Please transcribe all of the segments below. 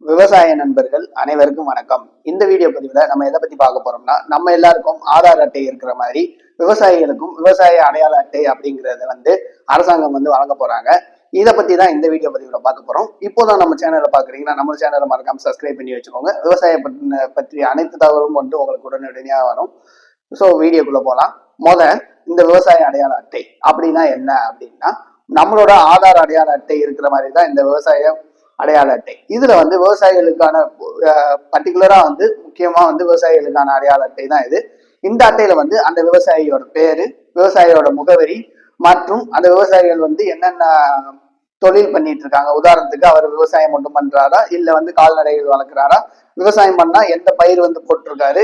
விவசாய நண்பர்கள் அனைவருக்கும் வணக்கம். இந்த வீடியோ பதிவுல நம்ம எதை பத்தி பார்க்க போறோம்னா, நம்ம எல்லாருக்கும் ஆதார் அட்டை இருக்கிற மாதிரி விவசாயிகளுக்கும் விவசாய அடையாள அட்டை அப்படிங்கறத அரசாங்கம் வழங்க போறாங்க. இதை பத்தி தான் இந்த வீடியோ பதிவுல பார்க்க போறோம். இப்போதான் நம்ம சேனலை பாக்குறீங்கன்னா நம்ம சேனலை மறக்காம சப்ஸ்கிரைப் பண்ணி வச்சுக்கோங்க. விவசாய பற்றி அனைத்து தகவலும் உங்களுக்கு உடனடியாக வரும். ஸோ வீடியோக்குள்ள போலாம். இந்த விவசாய அடையாள அட்டை அப்படின்னா என்ன அப்படின்னா, நம்மளோட ஆதார் அடையாள அட்டை இருக்கிற மாதிரி தான் இந்த விவசாய அடையாள அட்டை. இதுல விவசாயிகளுக்கான பர்டிகுலரா முக்கியமா விவசாயிகளுக்கான அடையாள அட்டை தான் இது. இந்த அட்டையில அந்த விவசாயியோட பேரு, விவசாயியோட முகவரி மற்றும் அந்த விவசாயிகள் என்னென்ன தொழில் பண்ணிட்டு இருக்காங்க. உதாரணத்துக்கு அவர் விவசாயம் மட்டும் பண்றாரா, இல்ல கால்நடைகள் வளர்க்குறாரா, விவசாயம் பண்ணா எந்த பயிர் போட்டிருக்காரு,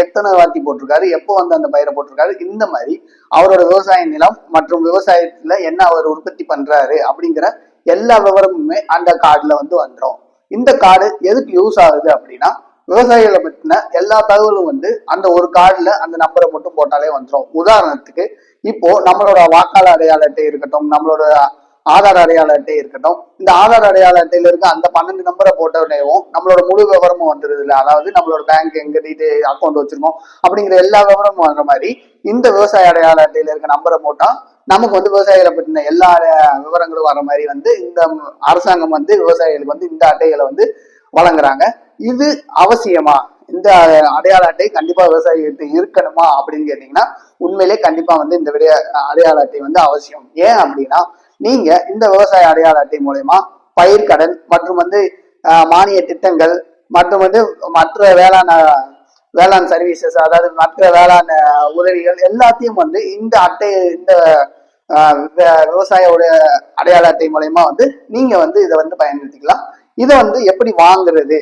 எத்தனை வாட்டி போட்டிருக்காரு, எப்போ அந்த பயிரை போட்டிருக்காரு, இந்த மாதிரி அவரோட விவசாய நிலம் மற்றும் விவசாயத்துல என்ன அவர் உற்பத்தி பண்றாரு அப்படிங்கிற எல்லா விவரமுமே அந்த கார்டுல வந்துடும். இந்த கார்டு எதுக்கு யூஸ் ஆகுது அப்படின்னா, விவசாயிகளை பற்றின எல்லா தகவலும் அந்த ஒரு கார்டுல அந்த நம்பரை மட்டும் போட்டாலே வந்துடும். உதாரணத்துக்கு இப்போ நம்மளோட வாக்காளர் அடையாள அட்டை இருக்கட்டும், நம்மளோட ஆதார் அடையாள அட்டை இருக்கட்டும், இந்த ஆதார் அடையாள அட்டையில இருக்க அந்த 12 நம்பரை போட்டோடனேவும் நம்மளோட முழு விவரமும் வந்துடுது இல்லை. அதாவது நம்மளோட பேங்க் எங்க டீட்டெயில் அக்கௌண்ட் வச்சிருக்கோம் அப்படிங்கிற எல்லா விவரமும் வர்ற மாதிரி இந்த விவசாய அடையாள அட்டையில இருக்க நம்பரை போட்டா நமக்கு விவசாயிகளை பற்றின எல்லா விவரங்களும் வர மாதிரி இந்த அரசாங்கம் விவசாயிகளுக்கு இந்த அட்டைகளை வழங்குறாங்க. இது அவசியமா? இந்த அடையாள அட்டை கண்டிப்பா விவசாயிகிட்ட இருக்கணுமா அப்படின்னு கேட்டீங்கன்னா, உண்மையிலே கண்டிப்பா இந்த அடையாள அட்டை அவசியம். ஏன் அப்படின்னா, நீங்க இந்த விவசாய அடையாள அட்டை மூலயமா பயிர்க்கடன் மற்றும் மானிய திட்டங்கள் மற்றும் மற்ற வேளாண் சர்வீசஸ், அதாவது மற்ற வேளாண் உதவிகள் எல்லாத்தையும் இந்த அட்டை, இந்த விவசாயோட அடையாள அட்டை மூலயமா நீங்க இதை பயன்படுத்திக்கலாம். இதை எப்படி வாங்குறது,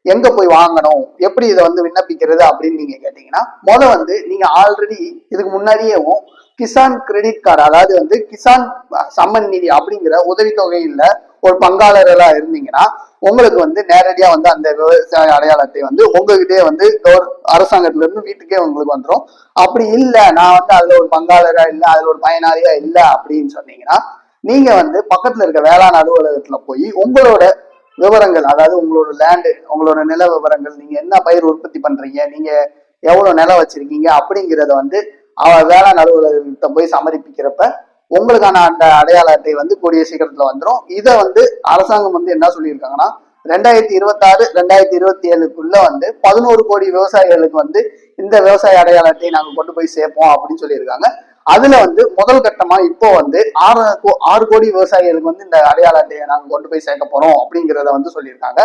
எங்க போய் வாங்கணும், எப்படி இதை விண்ணப்பிக்கிறது அப்படின்னு நீங்க கேட்டீங்கன்னா, நீங்க ஆல்ரெடி இதுக்கு முன்னாடியேவும் கிசான் கிரெடிட் கார்டு, அதாவது கிசான் சம்மன் நிதி அப்படிங்கிற உதவித்தொகையில ஒரு பங்காளர்களா இருந்தீங்கன்னா உங்களுக்கு நேரடியா அந்த விவசாய அடையாள அட்டை உங்ககிட்டே அரசாங்கத்துல இருந்து வீட்டுக்கே உங்களுக்கு வந்துடும். அப்படி இல்ல, நான் அதுல ஒரு பங்காளரா இல்ல, அதுல ஒரு பயனாளியா இல்ல அப்படின்னு சொன்னீங்கன்னா, நீங்க பக்கத்துல இருக்க வேளாண் அலுவலகத்துல போய் உங்களோட விவரங்கள், அதாவது உங்களோட லேண்டு, உங்களோட நில விவரங்கள், நீங்க என்ன பயிர் உற்பத்தி பண்றீங்க, நீங்க எவ்வளவு நிலம் வச்சிருக்கீங்க அப்படிங்கிறத வேளாண் அலுவலகத்தை போய் சமர்ப்பிக்கிறப்ப உங்களுக்கான அந்த அடையாள அட்டை கூடிய சீக்கிரத்துல வந்துடும். இதை அரசாங்கம் என்ன சொல்லியிருக்காங்கன்னா, 2026 2027க்குள்ள 11 கோடி விவசாயிகளுக்கு இந்த விவசாய அடையாள அட்டையை நாங்க கொண்டு போய் சேர்ப்போம் அப்படின்னு சொல்லியிருக்காங்க. அதுல முதல் கட்டமா இப்போ 6 கோடி விவசாயிகளுக்கு இந்த அடையாள அட்டையை நாங்க கொண்டு போய் சேர்க்க போறோம் அப்படிங்கிறத சொல்லியிருக்காங்க.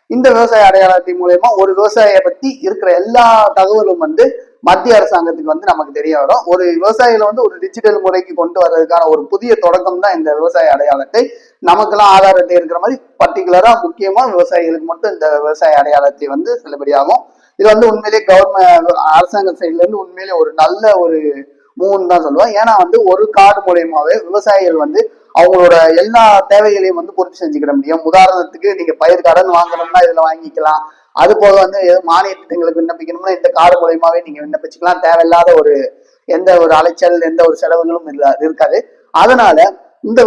இந்த விவசாய அடையாள அட்டை மூலயமா ஒரு விவசாயியை பத்தி இருக்கிற எல்லா தகவலும் மத்திய அரசாங்கத்துக்கு நமக்கு தெரிய வரும். ஒரு விவசாயிகளை ஒரு டிஜிட்டல் முறைக்கு கொண்டு வர்றதுக்கான ஒரு புதிய தொடக்கம் தான் இந்த விவசாய அடையாள அட்டை. நமக்கெல்லாம் ஆதார் அட்டை இருக்கிற மாதிரி பர்டிகுலரா முக்கியமா விவசாயிகளுக்கு மட்டும் இந்த விவசாய அடையாள அட்டை செல்லுபடியாகும். இது உண்மையிலேயே கவர்மெண்ட் அரசாங்க சைட்ல இருந்து உண்மையிலே ஒரு நல்ல ஒரு மூவ்னு தான் சொல்லுவேன். ஏன்னா ஒரு கார்டு மூலயமாவே விவசாயிகள் அவங்களோட எல்லா தேவைகளையும் பூர்த்தி செஞ்சுக்கிட முடியும். உதாரணத்துக்கு நீங்க பயிர் கடன் வாங்கணும்னா இதுல வாங்கிக்கலாம். அது போக மானிய திட்டங்களுக்கு விண்ணப்பிக்கணும்னா இந்த கார்டு மூலயமாவே நீங்க விண்ணப்பிச்சுக்கலாம். தேவையில்லாத எந்த ஒரு அலைச்சல், எந்த ஒரு செலவுகளும் இருக்காது. அதனால இந்த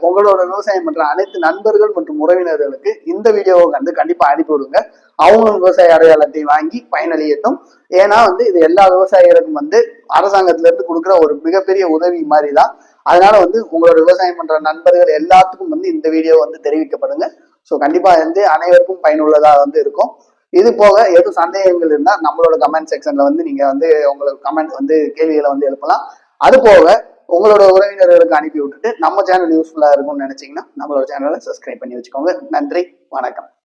உங்களோட விவசாயம் பண்ற அனைத்து நண்பர்கள் மற்றும் உறவினர்களுக்கு இந்த வீடியோவை கண்டிப்பா அனுப்பி விடுங்க. அவங்களும் விவசாய அடையாள அட்டை வாங்கி பயனளியட்டும். ஏன்னா இது எல்லா விவசாயிகளுக்கும் அரசாங்கத்துல இருந்து கொடுக்குற ஒரு மிகப்பெரிய உதவி மாதிரி தான். அதனால உங்களோட விவசாயம் பண்ற நண்பர்கள் எல்லாத்துக்கும் இந்த வீடியோ தெரிவிக்கப்படுங்க. ஸோ கண்டிப்பா அனைவருக்கும் பயனுள்ளதா இருக்கும். இது போக எதுவும் சந்தேகங்கள் இருந்தா நம்மளோட கமெண்ட் செக்ஷன்ல நீங்க உங்களுக்கு கமெண்ட் கேள்விகளை எழுப்பலாம். அது போக உங்களோட உறவினர்களுக்கு அனுப்பி விட்டுட்டு நம்ம சேனல் யூஸ்ஃபுல்லா இருக்கும்னு நினைச்சீங்கன்னா நம்மளோட சேனலை சப்ஸ்கிரைப் பண்ணி வச்சுக்கோங்க. நன்றி, வணக்கம்.